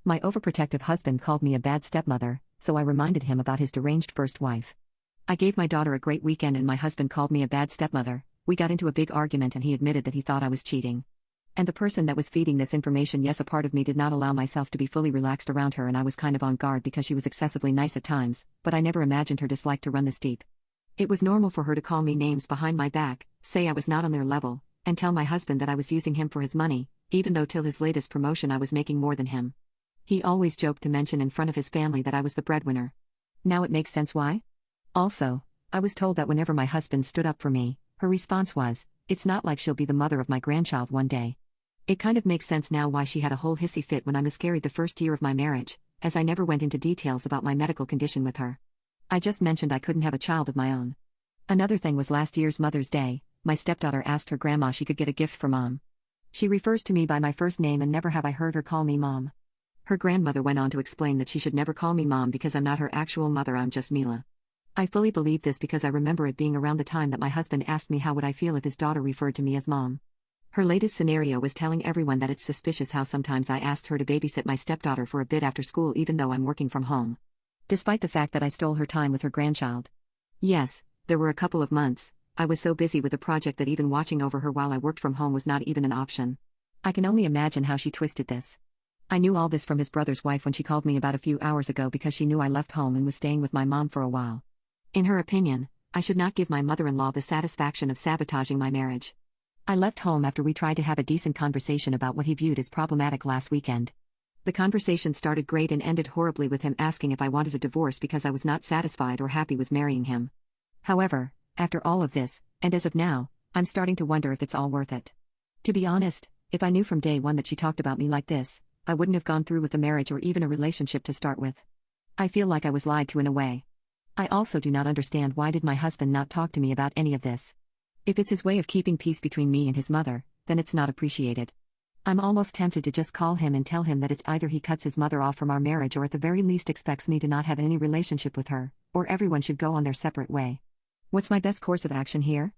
My overprotective husband called me a bad stepmother, so I reminded him about his deranged first wife. I gave my daughter a great weekend and my husband called me a bad stepmother. We got into a big argument and he admitted that he thought I was cheating. And the person that was feeding this information, yes, a part of me did not allow myself to be fully relaxed around her, and I was kind of on guard because she was excessively nice at times, but I never imagined her dislike to run this deep. It was normal for her to call me names behind my back, say I was not on their level, and tell my husband that I was using him for his money, even though till his latest promotion I was making more than him. He always joked to mention in front of his family that I was the breadwinner. Now it makes sense why? Also, I was told that whenever my husband stood up for me, her response was, "It's not like she'll be the mother of my grandchild one day." It kind of makes sense now why she had a whole hissy fit when I miscarried the first year of my marriage, as I never went into details about my medical condition with her. I just mentioned I couldn't have a child of my own. Another thing was last year's Mother's Day, my stepdaughter asked her grandma she could get a gift for Mom. She refers to me by my first name and never have I heard her call me Mom. Her grandmother went on to explain that she should never call me Mom because I'm not her actual mother, I'm just Mila. I fully believe this because I remember it being around the time that my husband asked me how would I feel if his daughter referred to me as Mom. Her latest scenario was telling everyone that it's suspicious how sometimes I asked her to babysit my stepdaughter for a bit after school even though I'm working from home. Despite the fact that I stole her time with her grandchild. Yes, there were a couple of months, I was so busy with the project that even watching over her while I worked from home was not even an option. I can only imagine how she twisted this. I knew all this from his brother's wife when she called me about a few hours ago because she knew I left home and was staying with my mom for a while. In her opinion, I should not give my mother-in-law the satisfaction of sabotaging my marriage. I left home after we tried to have a decent conversation about what he viewed as problematic last weekend. The conversation started great and ended horribly with him asking if I wanted a divorce because I was not satisfied or happy with marrying him. However, after all of this, and as of now, I'm starting to wonder if it's all worth it. To be honest, if I knew from day one that she talked about me like this, I wouldn't have gone through with a marriage or even a relationship to start with. I feel like I was lied to in a way. I also do not understand why did my husband not talk to me about any of this. If it's his way of keeping peace between me and his mother, then it's not appreciated. I'm almost tempted to just call him and tell him that it's either he cuts his mother off from our marriage or at the very least expects me to not have any relationship with her, or everyone should go on their separate way. What's my best course of action here?